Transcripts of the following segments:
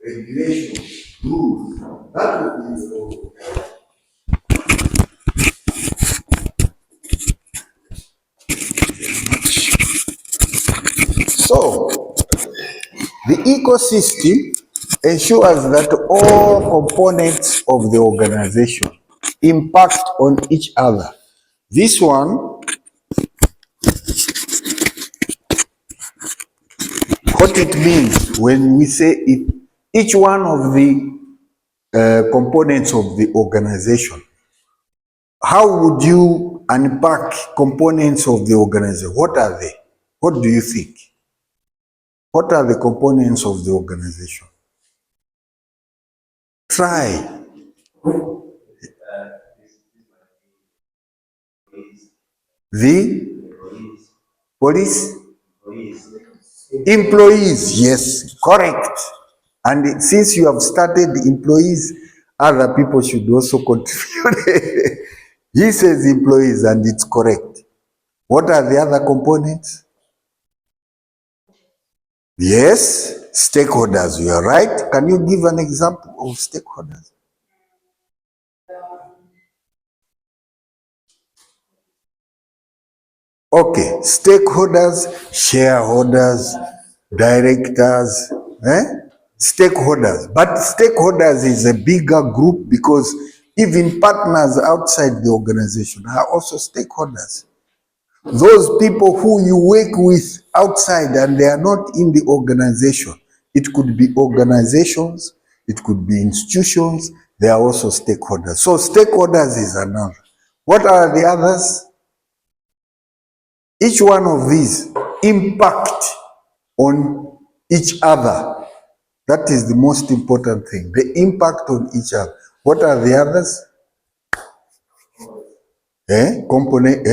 regulations, rules. That would be the role. So, the ecosystem ensures that all components of the organization impact on each other. This one, what it means when we say it, each one of the components of the organization. How would you unpack components of the organization? What are they? What do you think? What are the components of the organization? Try. The police? Employees, yes, correct. And since you have started employees, other people should also contribute. He says employees and it's correct. What are the other components? Yes, stakeholders, you are right. Can you give an example of stakeholders? Okay, stakeholders, shareholders, directors, stakeholders. But stakeholders is a bigger group because even partners outside the organization are also stakeholders. Those people who you work with outside and they are not in the organization. It could be organizations, it could be institutions, they are also stakeholders. So stakeholders is another. What are the others? Each one of these impact on each other. That is the most important thing. The impact on each other. What are the others? Component,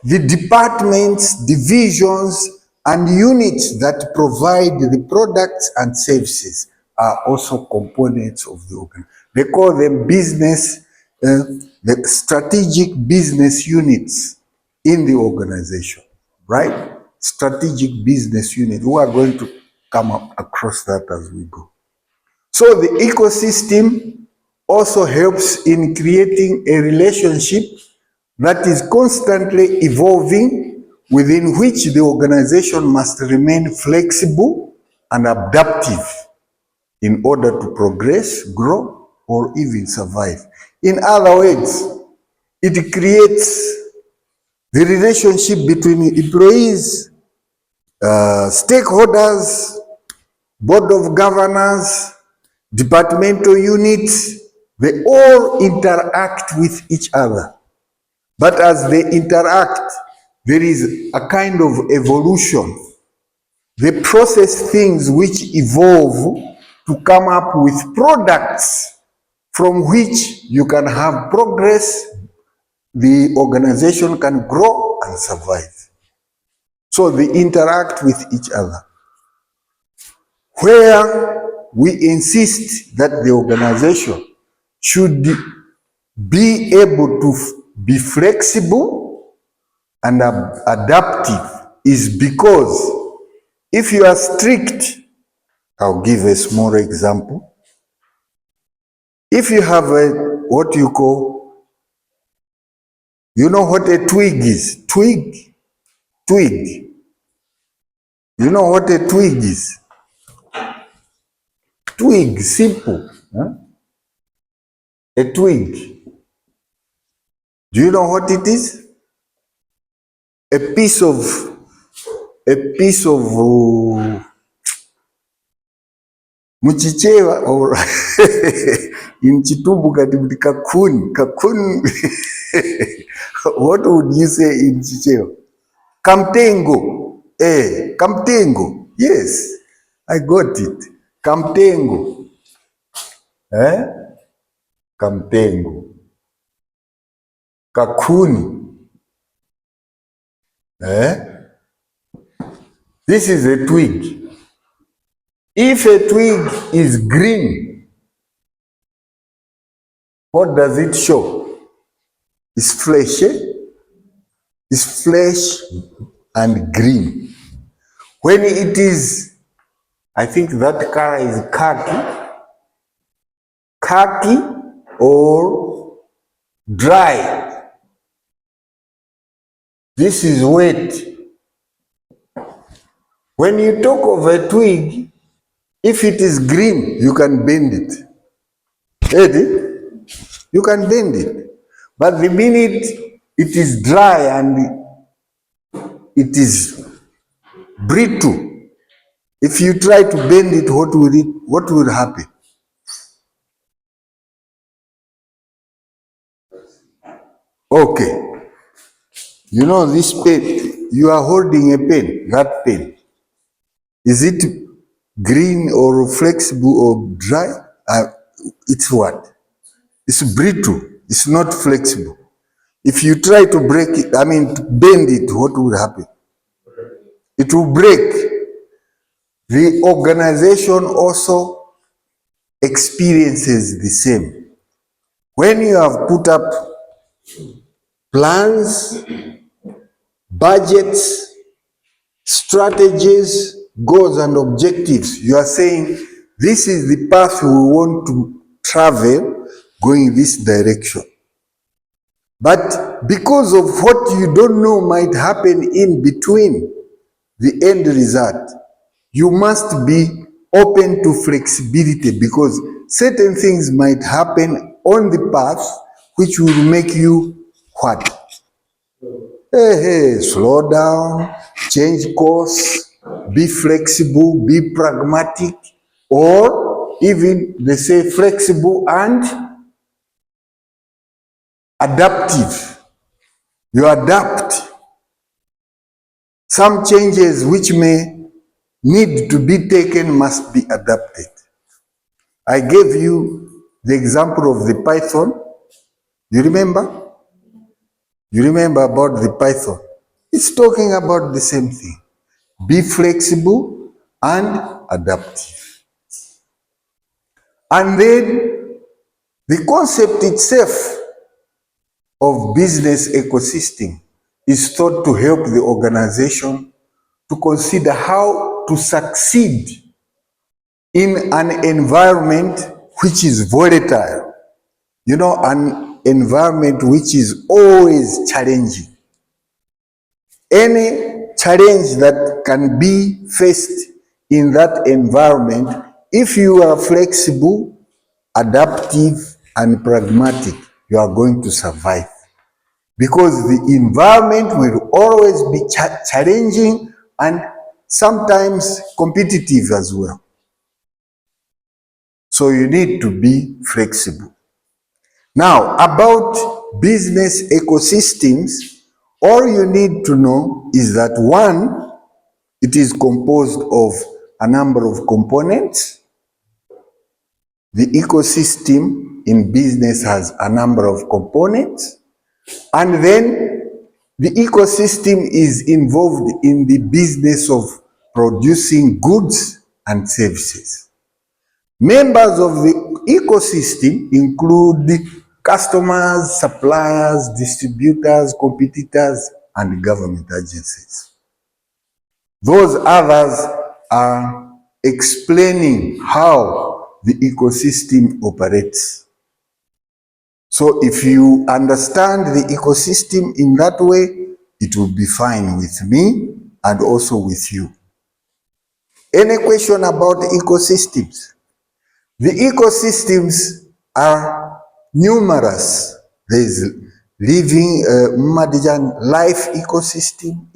the departments, divisions, and units that provide the products and services are also components of the organization. They call them business, the strategic business units in the organization, right? Strategic business unit. We are going to come up across that as we go. So the ecosystem also helps in creating a relationship that is constantly evolving, within which the organization must remain flexible and adaptive in order to progress, grow, or even survive. In other words, it creates the relationship between employees, stakeholders, board of governors, departmental units, they all interact with each other. But as they interact, there is a kind of evolution. They process things which evolve to come up with products from which you can have progress, the organization can grow and survive. So they interact with each other. Where we insist that the organization should be able to be flexible and adaptive is because if you are strict, I'll give a small example. If you have what you call, you know what a twig is? Twig. You know what a twig is? Twig, simple. Huh? A twig. Do you know what it is? A piece of muchichewa or in Chitumbu kati kakun. What would you say in Chichewa? Kamtengo. Kamtengo. Yes, I got it. Kamtengo. Kamtengo. Kakuni. This is a twig. If a twig is green, what does it show? It's flesh. It's flesh and green. When it is, I think that color is khaki or dry. This is wet. When you talk of a twig, if it is green, you can bend it. Ready? You can bend it. But the minute it is dry and it is brittle, if you try to bend it, what will happen? Okay. You know this pen, you are holding a pen, that pen. Is it green or flexible or dry? It's what? It's brittle. It's not flexible. If you try to break it, to bend it, what will happen? It will break. The organization also experiences the same. When you have put up plans, budgets, strategies, goals and objectives, you are saying this is the path we want to travel going this direction. But because of what you don't know might happen in between the end result, you must be open to flexibility, because certain things might happen on the path which will make you what? Slow down, change course, be flexible, be pragmatic, or even they say flexible and adaptive. You adapt. Some changes which may need to be taken must be adapted. I gave you the example of the python. You remember? You remember about the python? It's talking about the same thing. Be flexible and adaptive. And then the concept itself of business ecosystem is thought to help the organization to consider how to succeed in an environment which is volatile. You know, an environment which is always challenging. Any challenge that can be faced in that environment, if you are flexible, adaptive, and pragmatic, you are going to survive. Because the environment will always be challenging and sometimes competitive as well. So you need to be flexible. Now, about business ecosystems, all you need to know is that one, it is composed of a number of components. The ecosystem in business has a number of components. And then the ecosystem is involved in the business of producing goods and services. Members of the ecosystem include customers, suppliers, distributors, competitors, and government agencies. Those others are explaining how the ecosystem operates. So if you understand the ecosystem in that way, it will be fine with me and also with you. Any question about ecosystems? The ecosystems are numerous. There is living, life ecosystem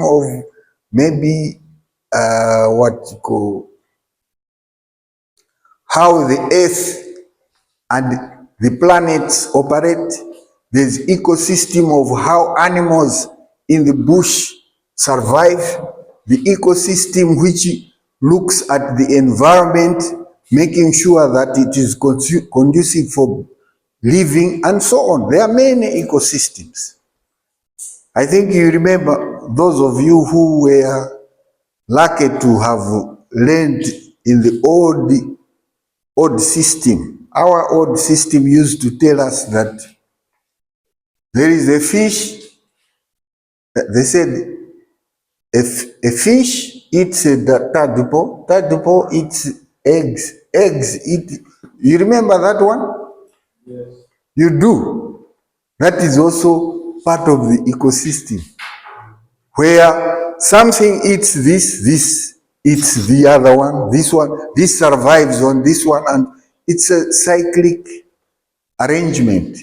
of maybe what you call how the earth and the planets operate. There's ecosystem of how animals in the bush survive. The ecosystem which looks at the environment, making sure that it is conducive for living, and so on. There are many ecosystems. I think you remember, those of you who were lucky to have learned in the old system. Our old system used to tell us that there is a fish, they said a fish eats a tadpole. Tadpole eats eggs. Eggs eat. You remember that one? Yes. You do. That is also part of the ecosystem where something eats this eats the other one, this survives on this one, and it's a cyclic arrangement.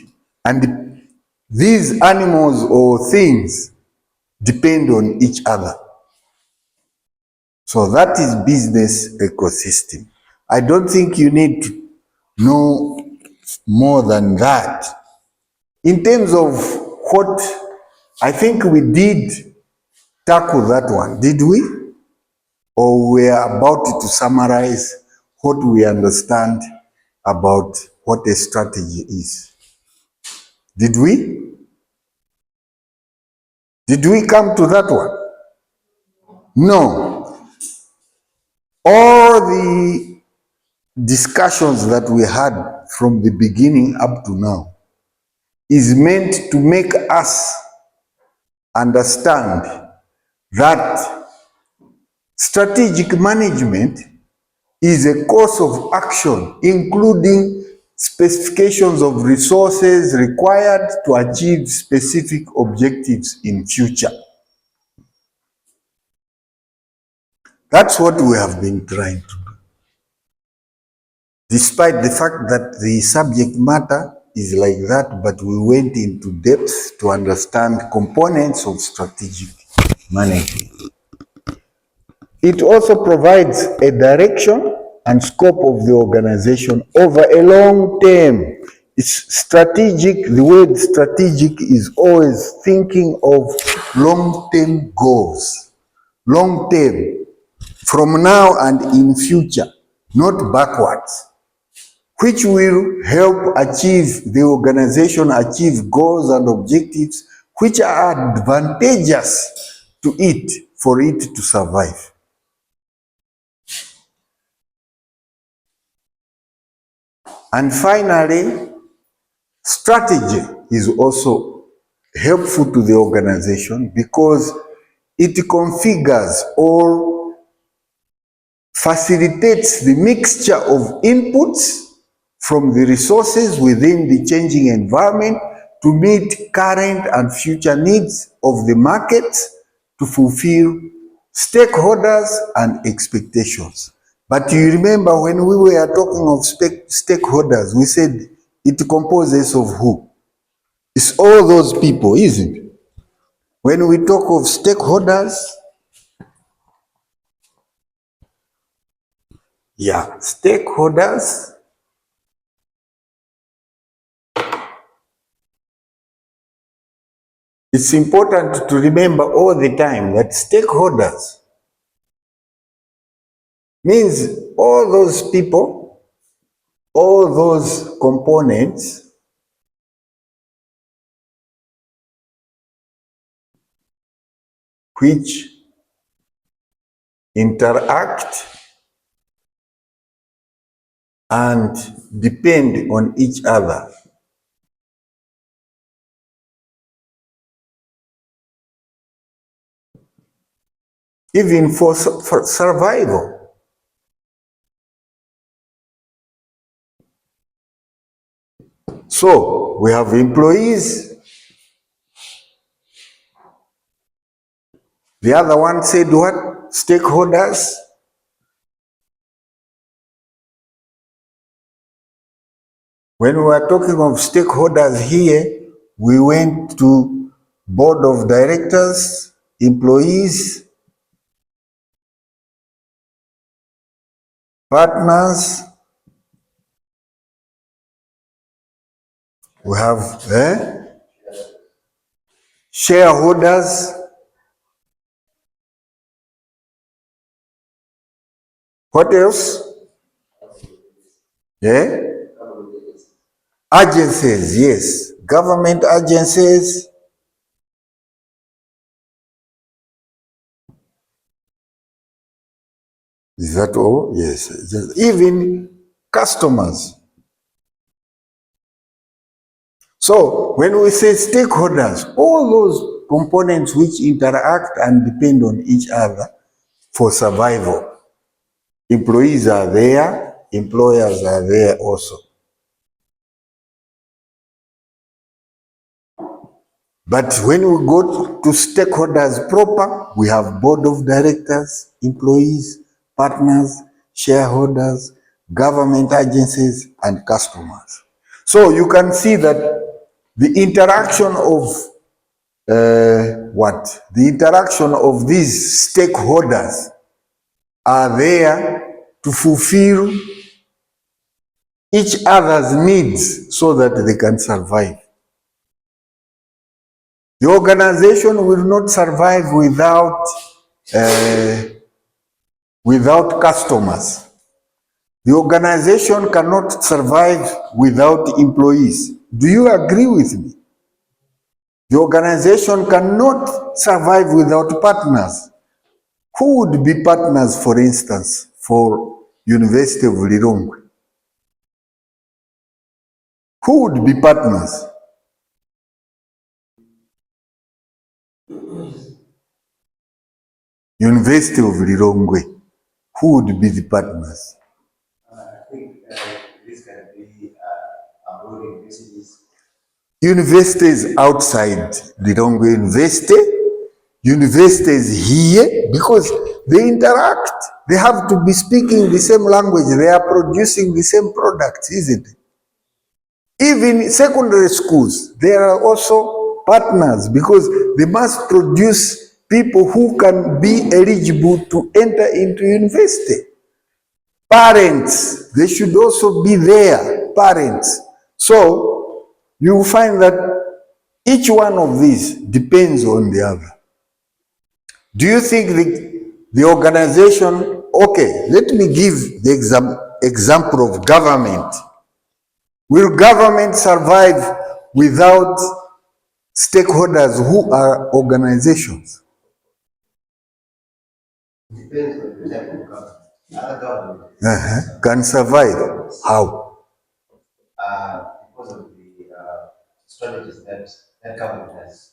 And these animals or things depend on each other. So that is business ecosystem. I don't think you need to know more than that. In terms of what I think we did tackle that one, did we? Or we are about to summarize what we understand about what a strategy is. Did we? Did we come to that one? No. All the discussions that we had from the beginning up to now is meant to make us understand that strategic management is a course of action, including specifications of resources required to achieve specific objectives in future. That's what we have been trying to do. Despite the fact that the subject matter is like that, but we went into depth to understand components of strategic management. It also provides a direction and scope of the organization over a long term. It's strategic. The word strategic is always thinking of long-term goals. Long-term, from now and in future, not backwards, which will help achieve the organization, achieve goals and objectives which are advantageous to it for it to survive. And finally, strategy is also helpful to the organization because it configures or facilitates the mixture of inputs from the resources within the changing environment to meet current and future needs of the market, to fulfill stakeholders and expectations. But you remember when we were talking of stakeholders, we said it composes of who? It's all those people, isn't it? When we talk of stakeholders, stakeholders it's important to remember all the time that stakeholders means all those people, all those components which interact and depend on each other. Even for survival. So we have employees. The other one said what? Stakeholders. When we are talking of stakeholders here, we went to board of directors, employees, partners. We have shareholders. What else? Agencies, yes. Government agencies. Is that all? Yes. Even customers. So when we say stakeholders, all those components which interact and depend on each other for survival. Employees are there, employers are there also. But when we go to stakeholders proper, we have board of directors, employees, partners, shareholders, government agencies, and customers. So you can see that the interaction of the interaction of these stakeholders are there to fulfill each other's needs so that they can survive. The organization will not survive without customers. The organization cannot survive without employees. Do you agree with me? The organization cannot survive without partners. Who would be partners, for instance, for University of Lilongwe? Who would be partners? University of Lilongwe. Who would be the partners? I think this can be abroad universities. Universities outside Lilongwe University, universities here, because they interact. They have to be speaking the same language. They are producing the same products, isn't it? Even secondary schools, there are also partners because they must produce people who can be eligible to enter into university. Parents, they should also be there, parents. So you find that each one of these depends on the other. Do you think the organization, okay, let me give the example of government. Will government survive without stakeholders who are organizations? Depends on the type of government. Other government Can survive. How? Because of the strategies that government has.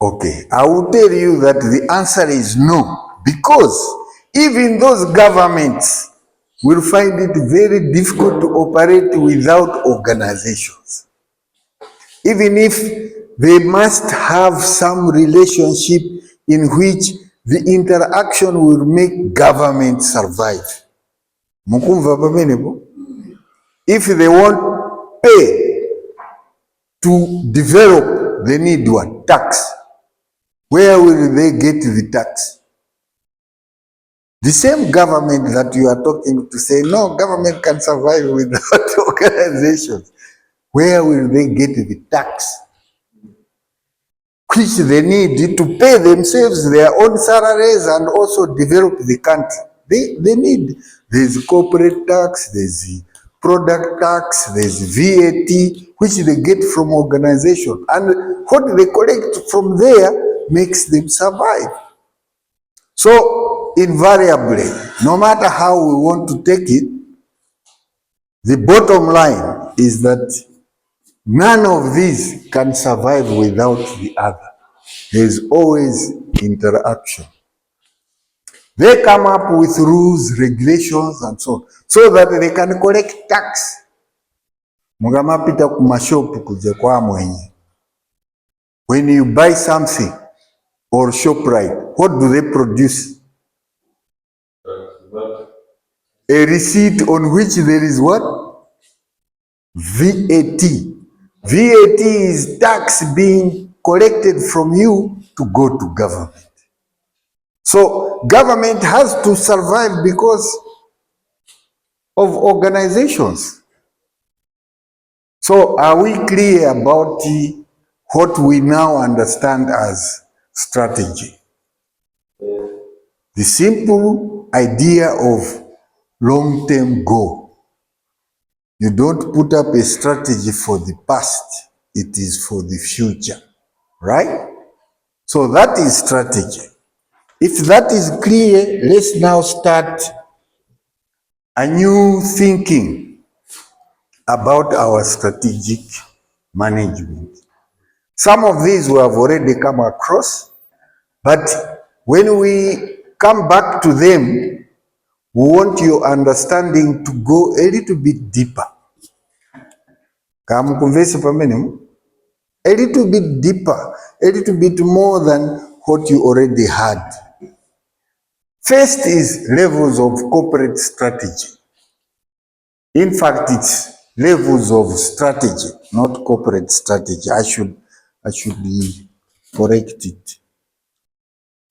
Okay, I will tell you that the answer is no, because even those governments will find it very difficult to operate without organizations. Even if they must have some relationship in which the interaction will make government survive. If they won't pay to develop, they need what? Tax. Where will they get the tax? The same government that you are talking to say, no, government can survive without organizations. Where will they get the tax? Which they need to pay themselves their own salaries and also develop the country. They need, there's corporate tax, there's product tax, there's VAT, which they get from organization. And what they collect from there makes them survive. So invariably, no matter how we want to take it, the bottom line is that none of these can survive without the other. There is always interaction. They come up with rules, regulations, and so on, so that they can collect tax. Mugamapita kumashopu kuja kwa mwenye. When you buy something or ShopRite, what do they produce? A receipt on which there is what? VAT. VAT is tax being collected from you to go to government. So government has to survive because of organizations. So are we clear about what we now understand as strategy? The simple idea of long-term goal. You don't put up a strategy for the past, it is for the future, right? So that is strategy. If that is clear, let's now start a new thinking about our strategic management. Some of these we have already come across, but when we come back to them, we want your understanding to go a little bit deeper. Come converse pamene, a little bit deeper, a little bit more than what you already had. First is levels of corporate strategy. In fact, it's levels of strategy, not corporate strategy. I should correct it.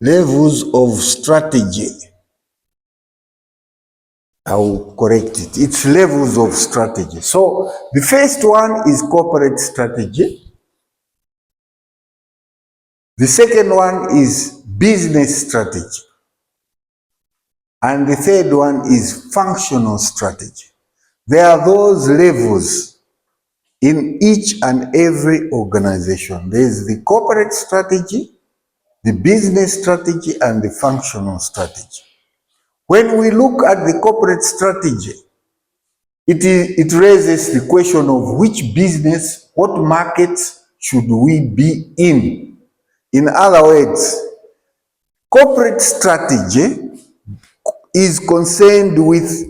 Levels of strategy. I will correct it. It's levels of strategy. So the first one is corporate strategy. The second one is business strategy. And the third one is functional strategy. There are those levels in each and every organization. There's the corporate strategy, the business strategy, and the functional strategy. When we look at the corporate strategy, it raises the question of which business, what markets should we be in? In other words, corporate strategy is concerned with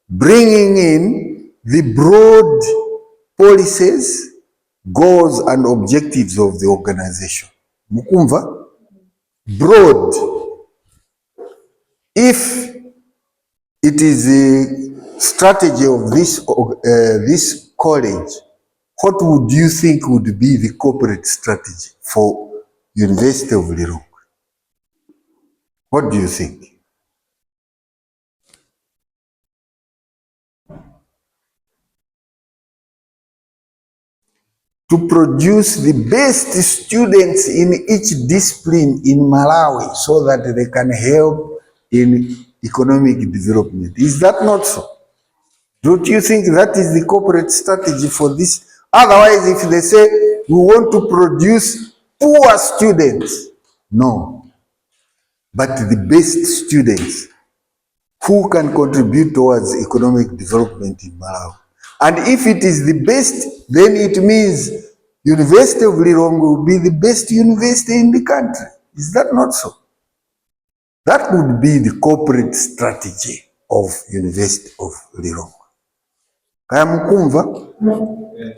bringing in the broad policies, goals, and objectives of the organization. Mukumva? Broad. If it is a strategy of this college, what would you think would be the corporate strategy for University of Lilongwe? What do you think? To produce the best students in each discipline in Malawi so that they can help in economic development. Is that not so? Don't you think that is the corporate strategy for this? Otherwise, if they say we want to produce poor students, no. But the best students who can contribute towards economic development in Malawi. And if it is the best, then it means University of Lilongwe will be the best university in the country. Is that not so? That would be the corporate strategy of University of Lilongwe.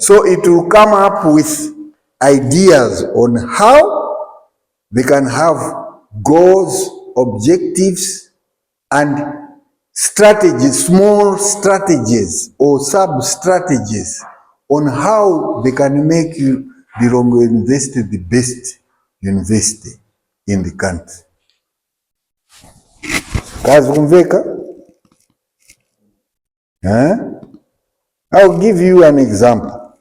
So it will come up with ideas on how they can have goals, objectives, and strategies, small strategies or sub-strategies on how they can make Lilongwe University the best university in the country. Kazi kumveka? I'll give you an example.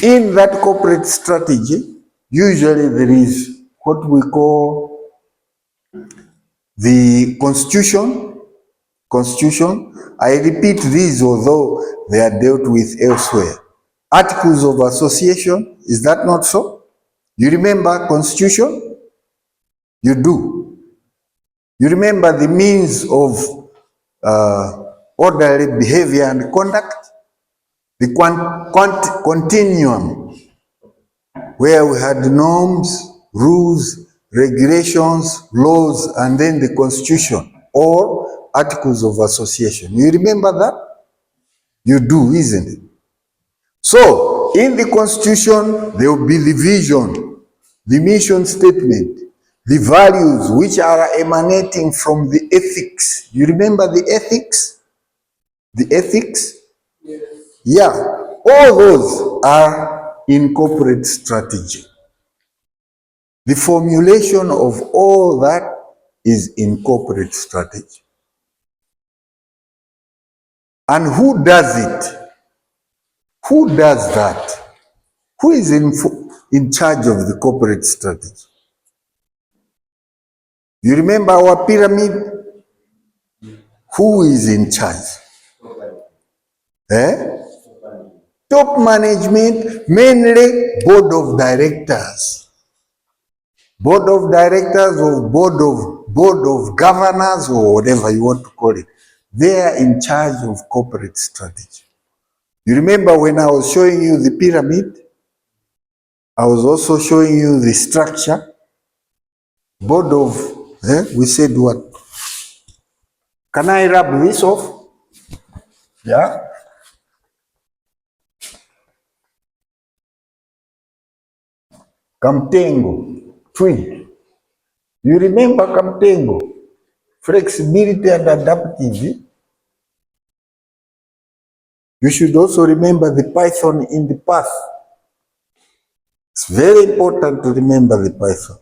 In that corporate strategy, usually there is what we call the constitution. I repeat these although they are dealt with elsewhere. Articles of association, is that not so? You remember constitution? You do. You remember the means of orderly behavior and conduct? The continuum, where we had norms, rules, regulations, laws, and then the constitution or articles of association. You remember that? You do, isn't it? So, in the constitution, there will be the vision, the mission statement, the values which are emanating from the ethics. You remember the ethics? The ethics? Yes. Yeah, all those are in corporate strategy. The formulation of all that is in corporate strategy. And who does it? Who does that? Who is in charge of the corporate strategy? You remember our pyramid? Who is in charge? Top management, mainly board of directors. Board of directors or board of governors or whatever you want to call it. They are in charge of corporate strategy. You remember when I was showing you the pyramid, I was also showing you the structure. Board of, we said what? Can I rub this off? Yeah. Kamtengo, twig. You remember Kamtengo? Flexibility and adaptive. You should also remember the python in the path. It's very important to remember the python.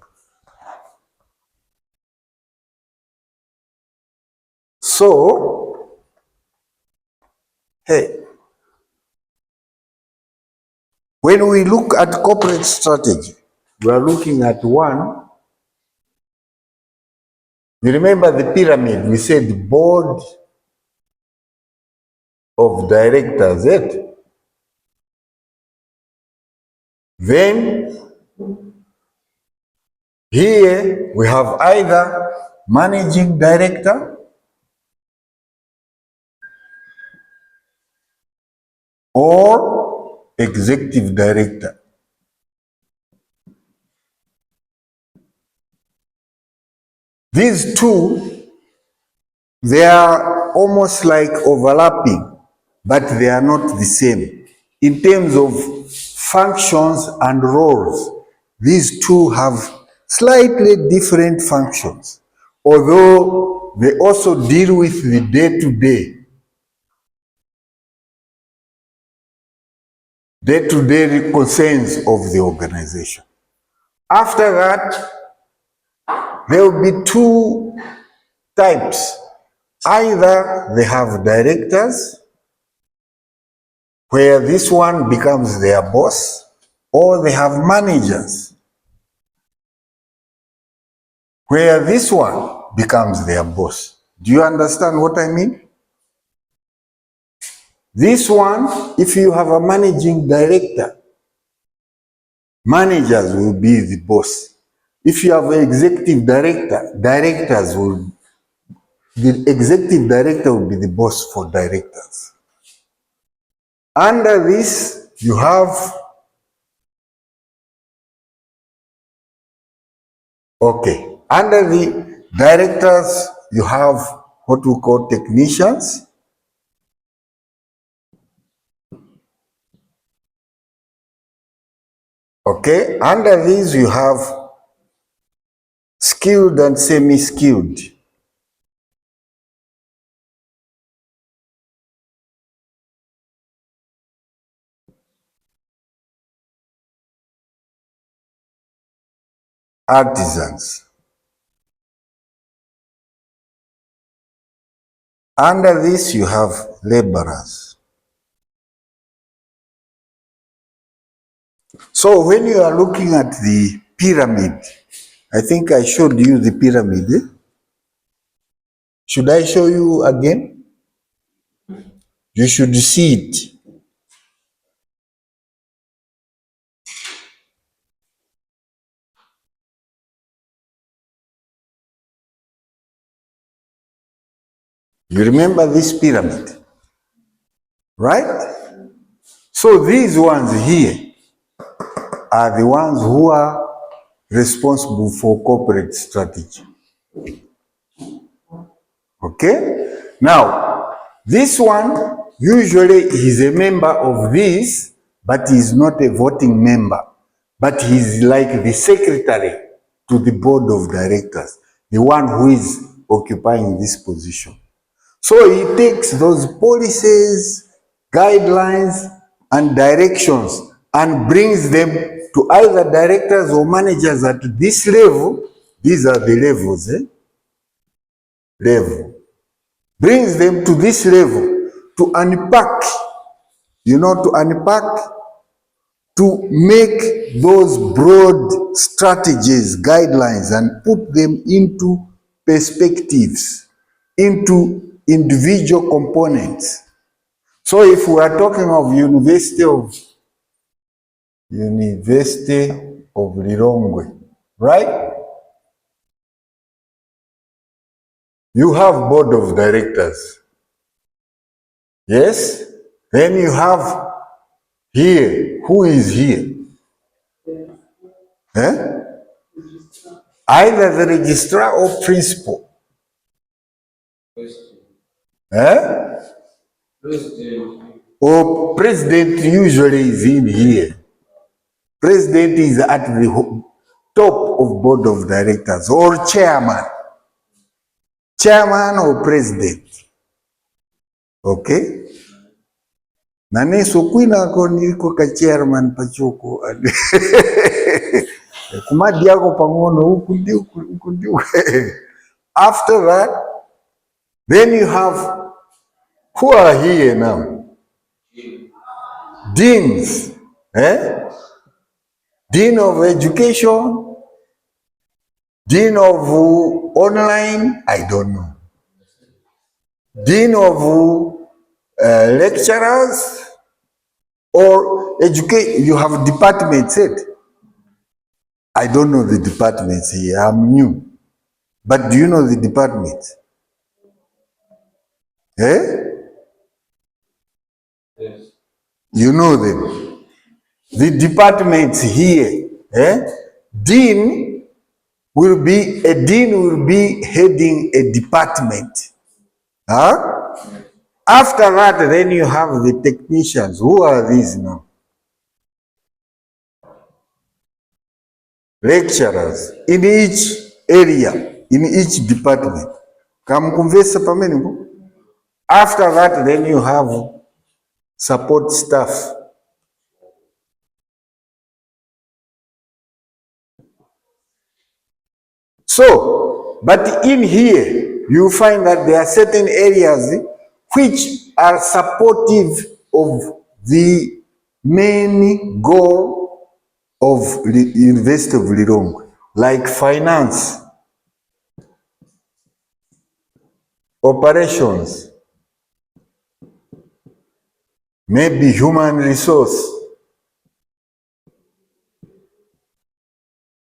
So, hey, when we look at corporate strategy, we are looking at one. You remember the pyramid? We said board of directors, right? Then here we have either managing director or executive director. These two, they are almost like overlapping, but they are not the same. In terms of functions and roles, these two have slightly different functions, although they also deal with the day-to-day concerns of the organization. After that, there will be two types. Either they have directors, where this one becomes their boss, or they have managers, where this one becomes their boss. Do you understand what I mean? This one, if you have a managing director, managers will be the boss. If you have an executive director, the executive director will be the boss for directors. Under this, you have, under the directors, you have what we call technicians. Okay, under these you have skilled and semi-skilled. Artisans. Under this you have laborers. So when you are looking at the pyramid, I think I showed you the pyramid. Should I show you again? You should see it. You remember this pyramid, right? So these ones here are the ones who are responsible for corporate strategy. Okay? Now, this one usually is a member of this, but he is not a voting member. But he is like the secretary to the board of directors, the one who is occupying this position. So he takes those policies, guidelines, and directions and brings them to either directors or managers at this level. These are the levels, level. Brings them to this level to unpack, to make those broad strategies, guidelines, and put them into perspectives, into individual components. So if we are talking of University of Lilongwe, right? You have board of directors. Yes? Then you have here, who is here? Either the registrar or principal. Eh? Or president usually is in here. President is at the top of board of directors or chairman. Chairman or president. Okay? Naneso kwina niko ka chairman pachoko. Kumadi yako pangono huku ndi. After that, then you have who are here now? Deans. Dean of Education, Dean of Online, I don't know. Dean of Lecturers or Education, you have departments, I don't know the departments here, I'm new. But do you know the departments? Yes. You know them. The departments here, Dean will be heading a department. After that, then you have the technicians. Who are these now? Lecturers in each area, in each department. After that, then you have support staff. So, but in here, you find that there are certain areas which are supportive of the main goal of the University of Lilongwe, like finance, operations, maybe human resource.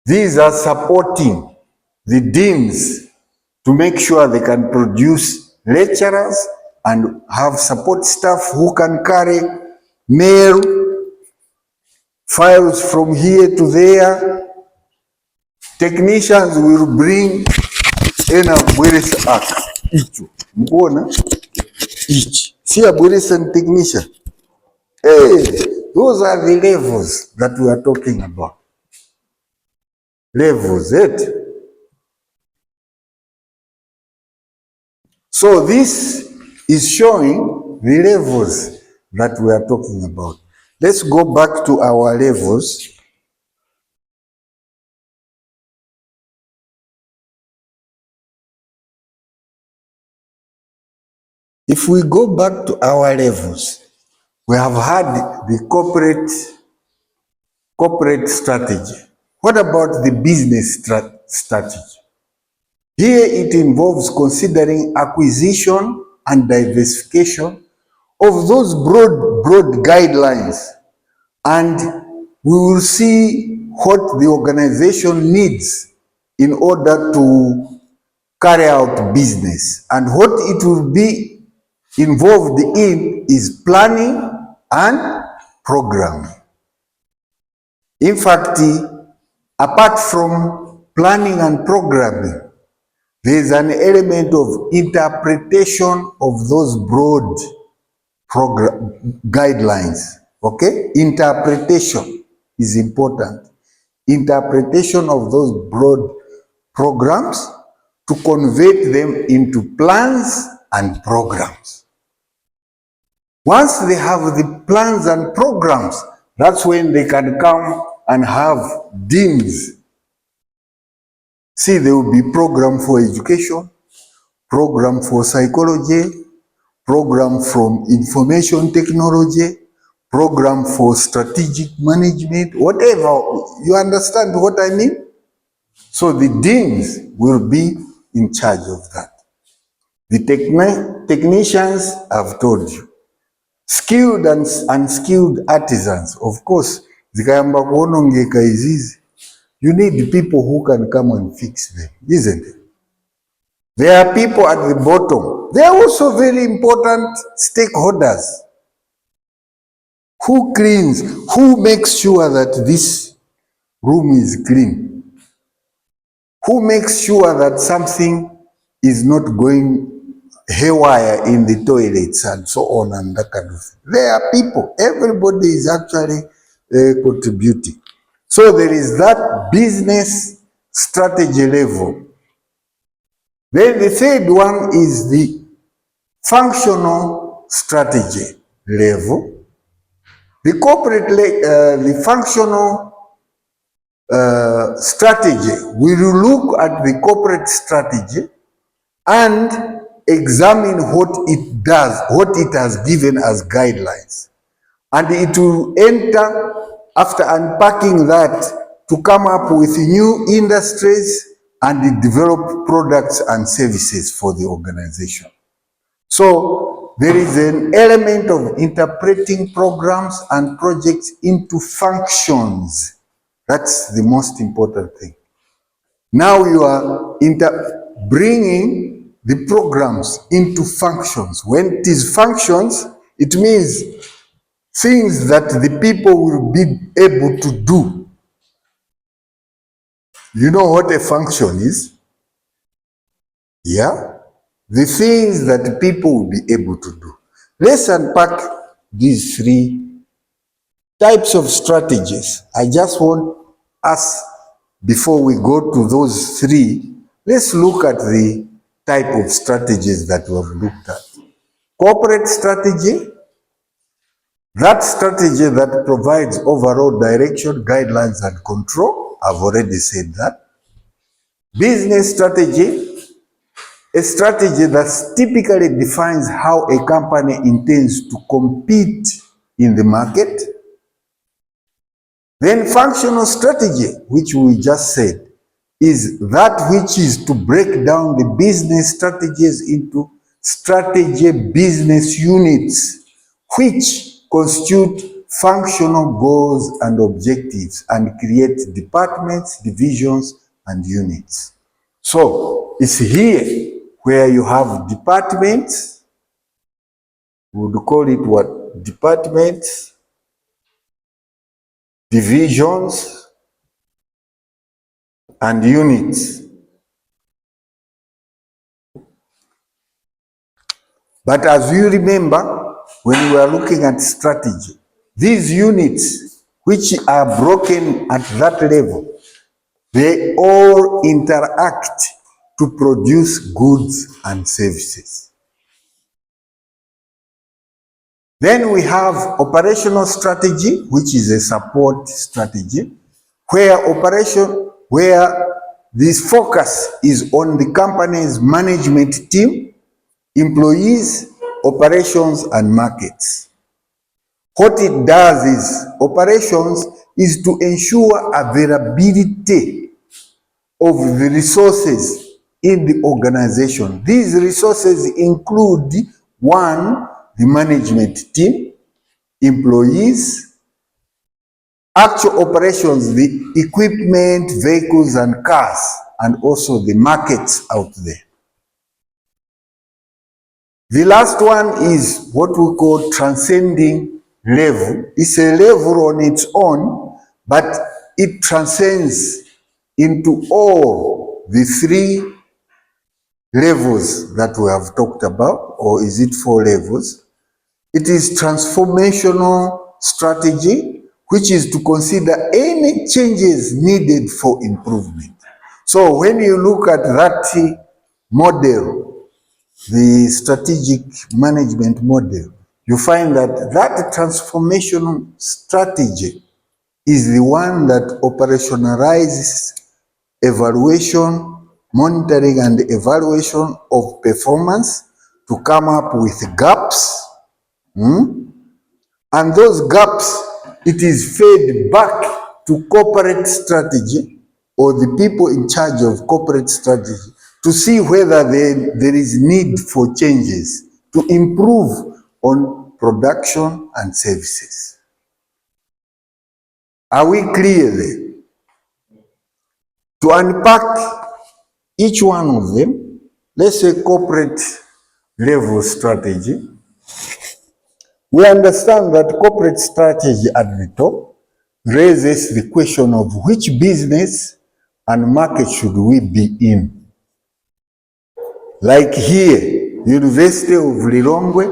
These are supporting the deans to make sure they can produce lecturers and have support staff who can carry mail, files from here to there. Technicians will bring in a Bwires Act. Each. See a Bwires technician. Hey, those are the levels that we are talking about. Levels, So this is showing the levels that we are talking about. Let's go back to our levels. If we go back to our levels, we have had the corporate strategy. What about the business strategy? Here it involves considering acquisition and diversification of those broad guidelines, and we will see what the organization needs in order to carry out business, and what it will be involved in is planning and programming. In fact, apart from planning and programming, there is an element of interpretation of those broad guidelines. Okay? Interpretation is important. Interpretation of those broad programs to convert them into plans and programs. Once they have the plans and programs, that's when they can come and have deans. See, there will be program for education, program for psychology, program from information technology, program for strategic management, whatever. You understand what I mean? So the deans will be in charge of that. The technicians, I've told you. Skilled and unskilled artisans, of course, zikayamba kuonongeka izizi. You need people who can come and fix them, isn't it? There are people at the bottom. They are also very important stakeholders. Who cleans? Who makes sure that this room is clean? Who makes sure that something is not going haywire in the toilets and so on and that kind of thing. There are people, everybody is actually contributing. So there is that business strategy level. Then the third one is the functional strategy level. The the functional strategy, we will look at the corporate strategy and examine what it does, what it has given as guidelines. And it will enter, after unpacking that, to come up with new industries and develop products and services for the organization. So there is an element of interpreting programs and projects into functions. That's the most important thing. Now you are bringing the programs into functions. When it is functions, it means things that the people will be able to do. You know what a function is? Yeah? The things that people will be able to do. Let's unpack these three types of strategies. I just want us, before we go to those three, let's look at the type of strategies that we have looked at. Corporate strategy, that strategy that provides overall direction, guidelines, and control. I've already said that. Business strategy, a strategy that typically defines how a company intends to compete in the market. Then functional strategy, which we just said, is that which is to break down the business strategies into strategy business units, which constitute functional goals and objectives and create departments, divisions, and units. So it's here where you have departments, we would call it what? Departments, divisions, and units. But as you remember, when we are looking at strategy, these units which are broken at that level, they all interact to produce goods and services. Then we have operational strategy, which is a support strategy, where this focus is on the company's management team, employees, operations, and markets. What it does is, operations is to ensure availability of the resources in the organization. These resources include, one, the management team, employees, actual operations, the equipment, vehicles, and cars, and also the markets out there. The last one is what we call transcending level. It's a level on its own, but it transcends into all the three levels that we have talked about, or is it 4 levels? It is transformational strategy, which is to consider any changes needed for improvement. So when you look at that model, the strategic management model, you find that that transformational strategy is the one that operationalizes evaluation, monitoring and evaluation of performance to come up with gaps. And those gaps, it is fed back to corporate strategy or the people in charge of corporate strategy to see whether there is need for changes to improve on production and services. Are we clear there? To unpack each one of them, let's say corporate level strategy. We understand that corporate strategy at the top raises the question of which business and market should we be in. Like here, University of Lilongwe,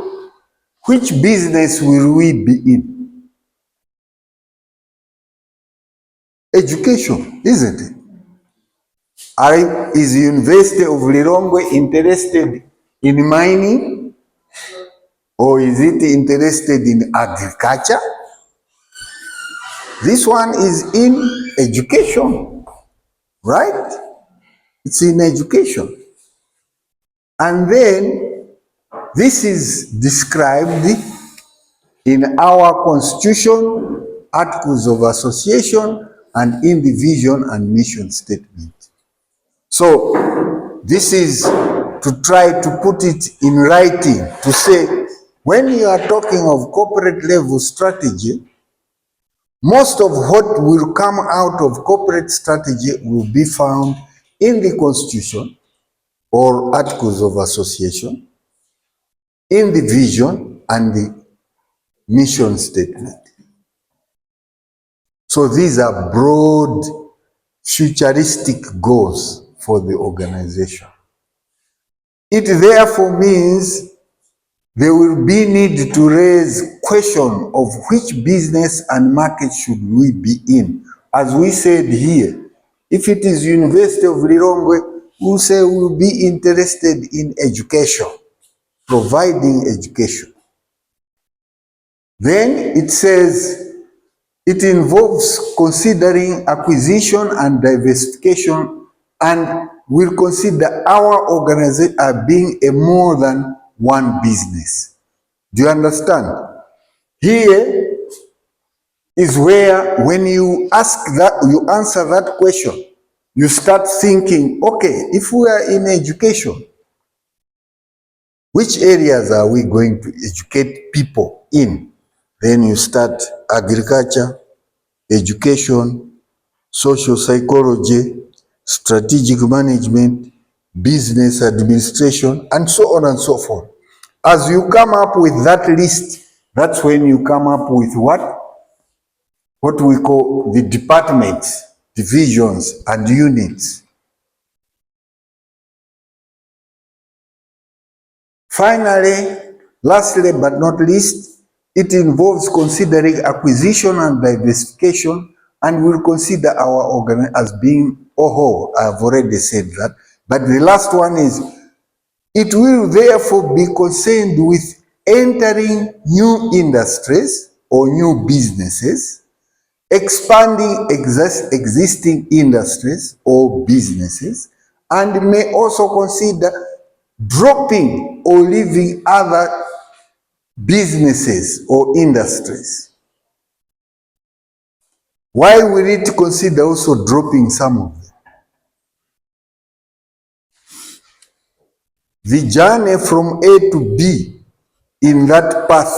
which business will we be in? Education, isn't it? Is University of Lilongwe interested in mining, or is it interested in agriculture? This one is in education, right? It's in education. And then this is described in our constitution, articles of association, and in the vision and mission statement. So this is to try to put it in writing, to say, when you are talking of corporate level strategy, most of what will come out of corporate strategy will be found in the constitution or articles of association, in the vision and the mission statement. So these are broad futuristic goals for the organization. It therefore means there will be need to raise question of which business and market should we be in. As we said here, if it is University of Lilongwe, we'll say we'll be interested in education, providing education. Then it says it involves considering acquisition and diversification, and will consider our organization as being a more than one business. Do you understand? Here is where, when you ask that, you answer that question, you start thinking, okay, if we are in education, which areas are we going to educate people in? Then you start agriculture, education, social psychology, strategic management, business administration, and so on and so forth. As you come up with that list, that's when you come up with what we call the departments, divisions, and units. Finally, lastly but not least, it involves considering acquisition and diversification, and we'll consider our organ as being, I've already said that. But the last one is, it will therefore be concerned with entering new industries or new businesses, expanding existing industries or businesses, and may also consider dropping or leaving other businesses or industries. Why will it consider also dropping some of them? The journey from A to B in that path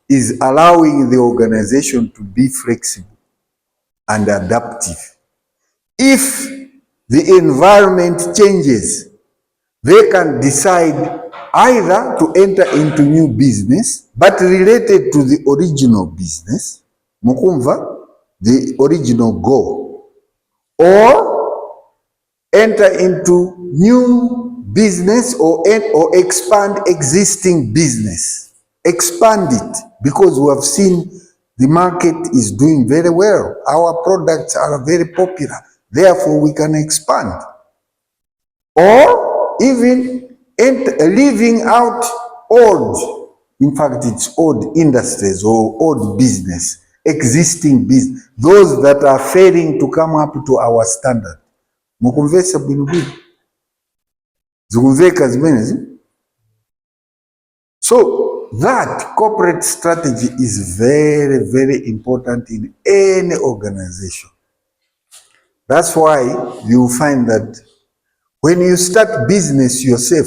is allowing the organization to be flexible and adaptive. If the environment changes, they can decide either to enter into new business, but related to the original business, mukumva, the original goal, or enter into new business or expand existing business. Expand it, because we have seen the market is doing very well. Our products are very popular. Therefore, we can expand. Or even leaving out old, in fact, it's old industries or old business, existing business, those that are failing to come up to our standard. Mukumvesa bwino bwino. Zikuveka zimene. So that corporate strategy is very, very important in any organization. That's why you find that when you start business yourself,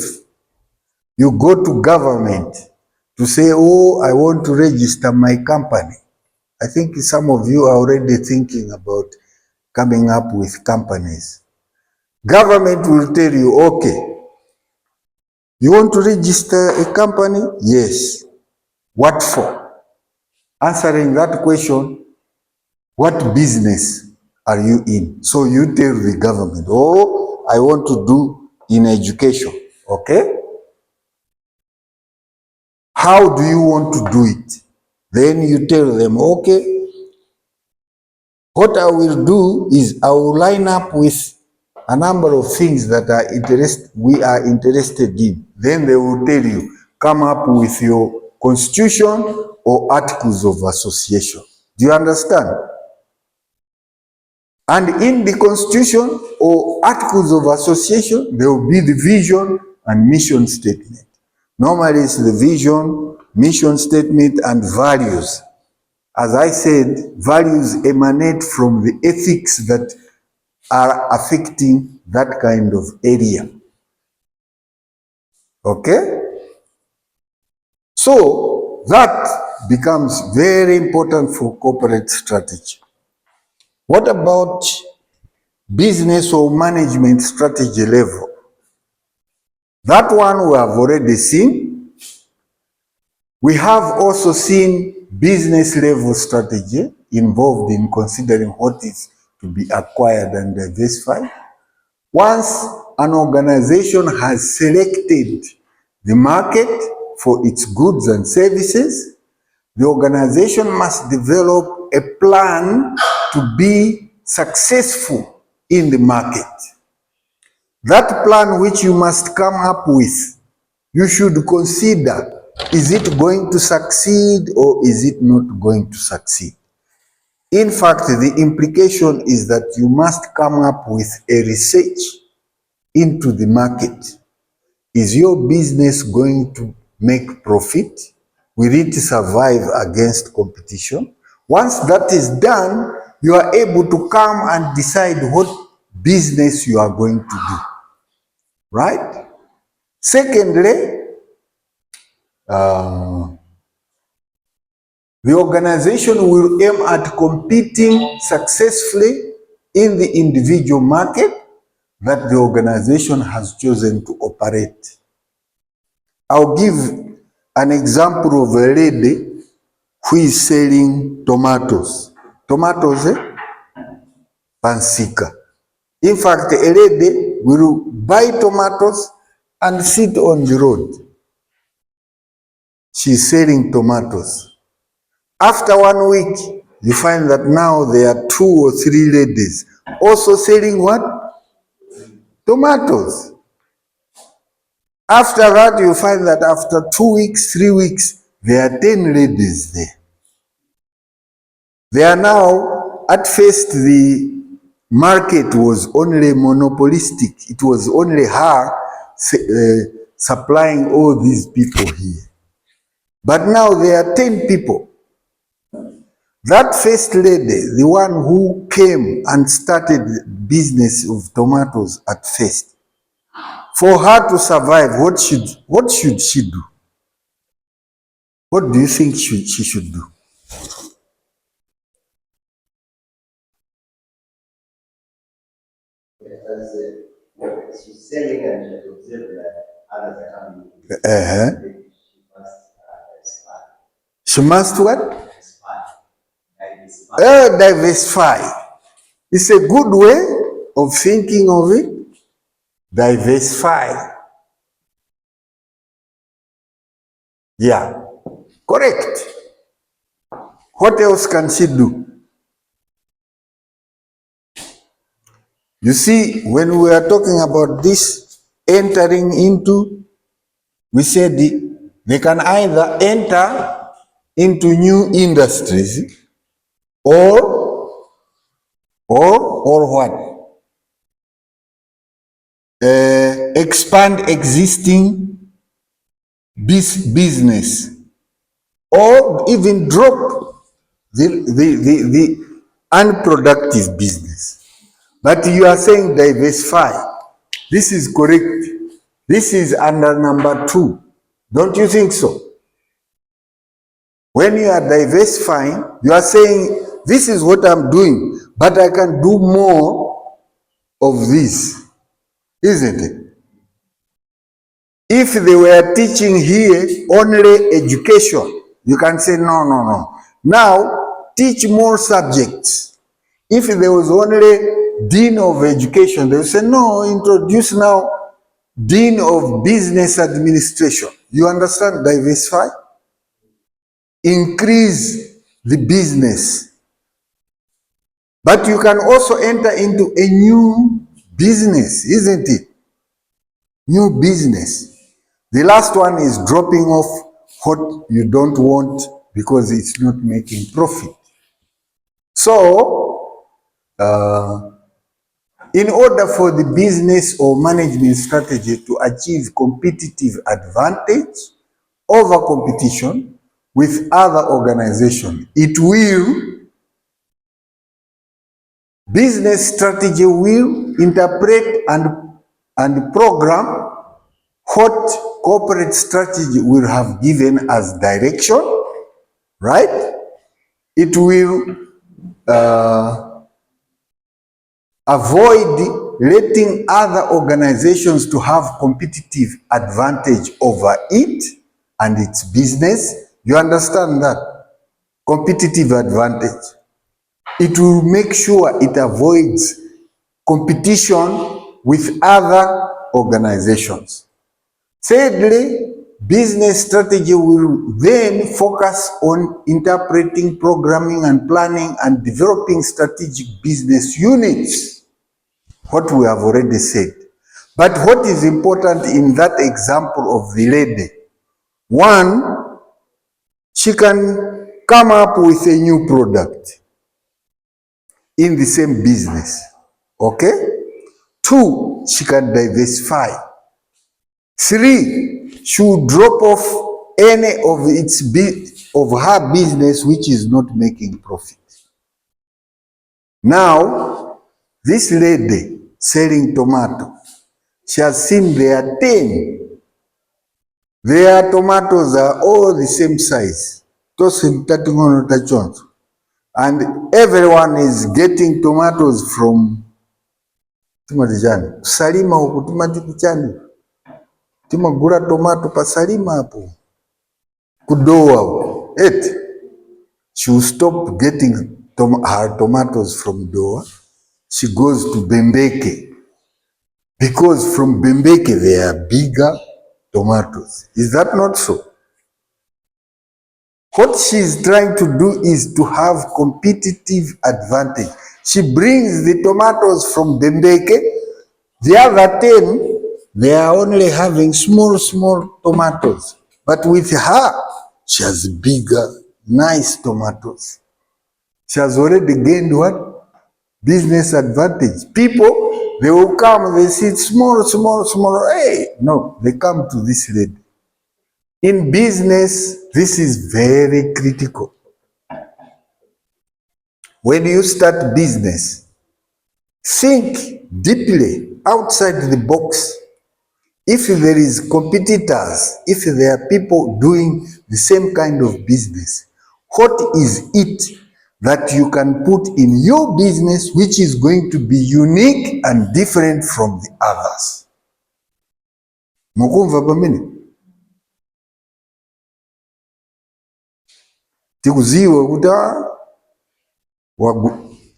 you go to government to say, oh, I want to register my company. I think some of you are already thinking about coming up with companies. Government will tell you, okay, you want to register a company? Yes. What for? Answering that question, what business are you in? So you tell the government, oh, I want to do in education, okay? how do you want to do it? Then you tell them, okay, what I will do is I will line up with a number of things that we are interested in. Then they will tell you, come up with your constitution or articles of association. Do you understand? And in the constitution or articles of association, there will be the vision and mission statement. Normally it's the vision, mission statement, and values. As I said, values emanate from the ethics that are affecting that kind of area. Okay? So that becomes very important for corporate strategy. What about business or management strategy level? That one we have already seen. We have also seen business level strategy involved in considering what is to be acquired and diversified. Once an organization has selected the market for its goods and services, the organization must develop a plan to be successful in the market. That plan which you must come up with, you should consider, is it going to succeed or is it not going to succeed? In fact, the implication is that you must come up with a research into the market. Is your business going to make profit? Will it survive against competition? Once that is done, you are able to come and decide what business you are going to do. Right? Secondly, the organization will aim at competing successfully in the individual market that the organization has chosen to operate. I'll give an example of a lady who is selling tomatoes. Tomatoes, Pansika. In fact, a lady will buy tomatoes and sit on the road. She's selling tomatoes. After 1 week, you find that now there are 2 or 3 ladies also selling what? Tomatoes. After that, you find that after 2 weeks, 3 weeks, there are 10 ladies there. They are now, at first, the market was only monopolistic. It was only her supplying all these people here. But now there are 10 people. That first lady, the one who came and started the business of tomatoes at first, for her to survive, what should she do? What do you think she should do? She's selling and she observes that others are coming. She must what? Diversify. It's a good way of thinking of it. Diversify. Yeah, correct. What else can she do? You see, when we are talking about this entering into, we said they can either enter into new industries or what? Expand existing business, or even drop the unproductive business. But you are saying diversify. This is correct. This is under number 2. Don't you think so? When you are diversifying, you are saying, this is what I'm doing, but I can do more of this, isn't it? If they were teaching here only education, you can say, no. Now, teach more subjects. If there was only Dean of Education, they would say, no, introduce now Dean of Business Administration. You understand? Diversify. increase the business. But you can also enter into a new business, isn't it? New business. The last one is dropping off what you don't want because it's not making profit. So, in order for the business or management strategy to achieve competitive advantage over competition with other organizations, business strategy will interpret and program what corporate strategy will have given as direction, right? It will avoid letting other organizations to have competitive advantage over it and its business. You understand that? Competitive advantage. It will make sure it avoids competition with other organizations. Thirdly, business strategy will then focus on interpreting, programming, and planning and developing strategic business units, what we have already said. But what is important in that example of the lady, one, she can come up with a new product in the same business, okay? Two, she can diversify. Three, she will drop off any of her business which is not making profit. Now, this lady selling tomato, she has seen there are 10. Their tomatoes are all the same size. And everyone is getting tomatoes from Salima huku Timagura tomato pa Salima hapo. Kudoa eti. She will stop getting her tomatoes from Doha. She goes to Bembeke. Because from Bembeke they are bigger tomatoes. Is that not so? What she is trying to do is to have competitive advantage. She brings the tomatoes from Bembeke. The other 10, they are only having small tomatoes. But with her, she has bigger, nice tomatoes. She has already gained what? Business advantage. People, they will come, they see small. Hey, no, they come to this lady. In business, this is very critical. When you start business, think deeply outside the box. If there is competitors, if there are people doing the same kind of business, what is it that you can put in your business which is going to be unique and different from the others? Mukumva pamene? Tikuziwe kuti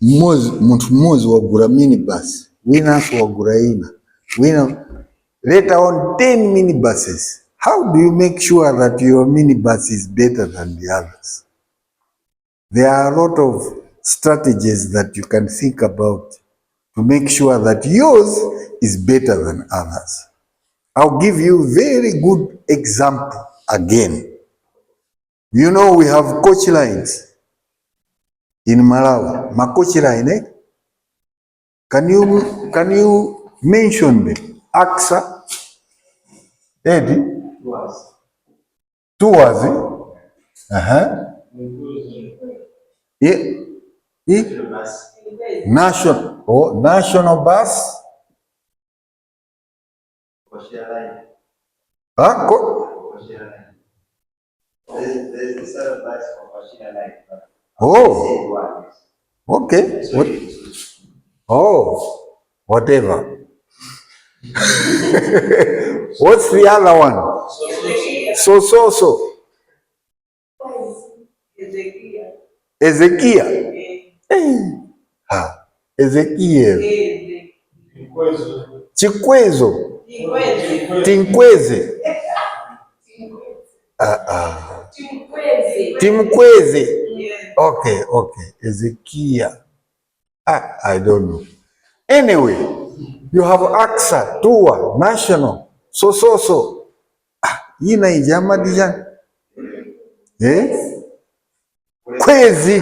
muntu mmozi wagura minibus, winanso wagura ina, later on 10 minibuses. How do you make sure that your minibus is better than the others? There are a lot of strategies that you can think about to make sure that yours is better than others. I'll give you a very good example again. You know, we have coach lines in Malawi. Coach line, eh? Can you mention them? AXA, Eddie? Tours, eh? National bus. Oh, okay. Whatever. What's the other one? So. Ezekiel. Ezekiel. Chikwezo. Tinkweze. Timkweze. Okay. Ezekiel. I don't know. Anyway, you have AXA, TUA, National, so. Ina ijama dijan.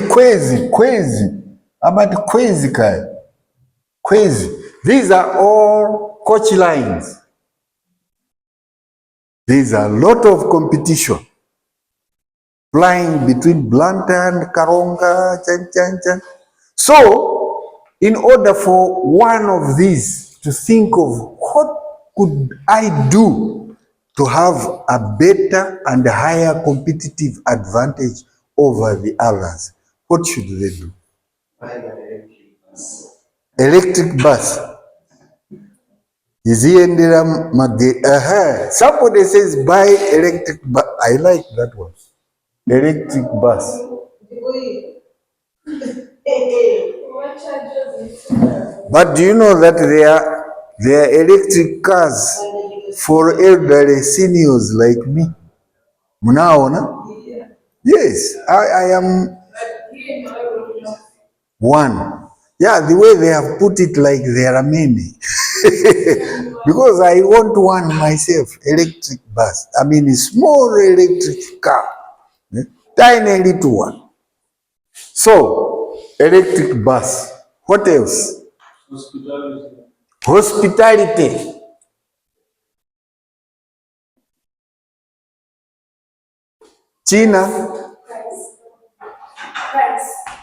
Kwezi. About Kwezi kai. Kwezi. These are all coach lines. There's a lot of competition flying between Blantyre and Karonga, Chan. So, in order for one of these to think of what could I do to have a better and higher competitive advantage over the others, what should they do? Buy an electric bus. Electric bus. Somebody says buy electric bus. I like that one. Electric bus. But do you know that there are electric cars for elderly seniors like me? Munaona? Yes, I am one. Yeah, the way they have put it, like there are many. Because I want one myself, electric bus. I mean, a small electric car, tiny little one. So, electric bus. What else? Hospitality. China.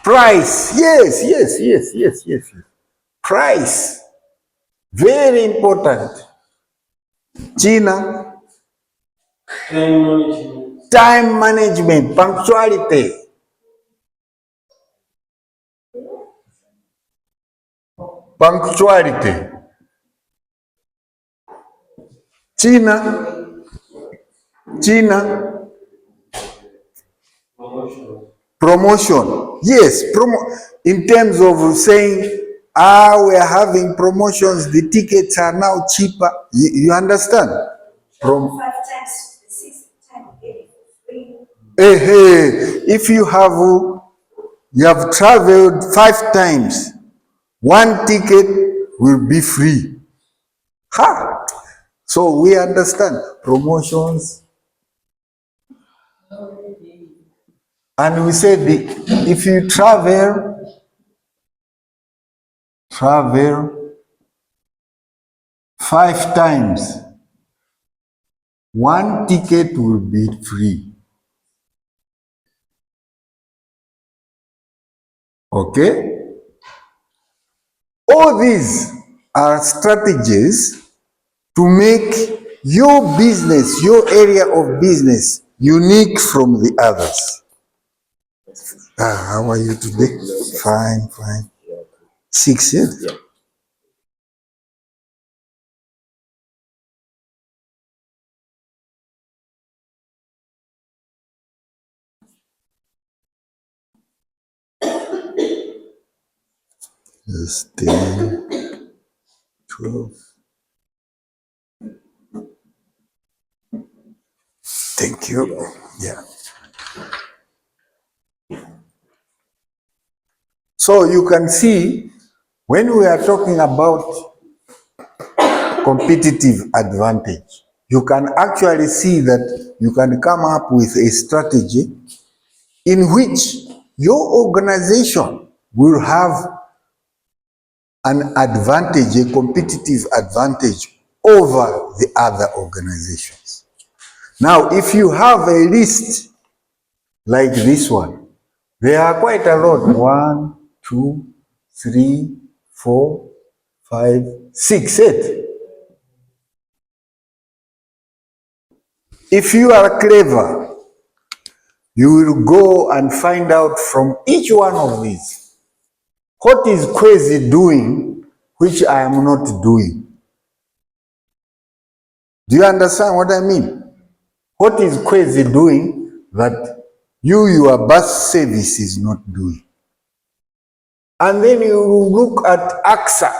Price. Yes. Price. Very important. China. Time management. Punctuality. China. Promotion. Yes, in terms of saying, we are having promotions, the tickets are now cheaper. You understand? 5 times, 6 times, 8 free. If you have traveled 5 times, 1 ticket will be free. So we understand promotions. And we said if you travel 5 times, 1 ticket will be free. Okay? All these are strategies to make your business, your area of business, unique from the others. How are you today? Fine. 6 years? Yeah. Just 10, 12. Thank you. Yeah. So you can see, when we are talking about competitive advantage, you can actually see that you can come up with a strategy in which your organization will have an advantage, a competitive advantage over the other organizations. Now, if you have a list like this one, there are quite a lot. 1, 2, 3, 4, 5, 6, 8. If you are clever, you will go and find out from each one of these, what is Kwezi doing which I am not doing? Do you understand what I mean? What is Kwezi doing that your bus service is not doing? And then you look at AXA,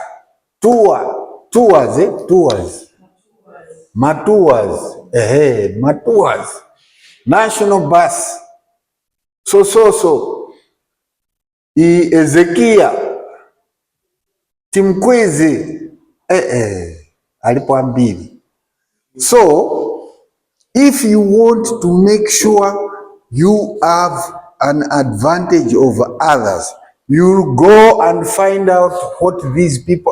Matuas. National Bus, so Ezekia Timkwizi alipoambia. So if you want to make sure you have an advantage over others, you go and find out what these people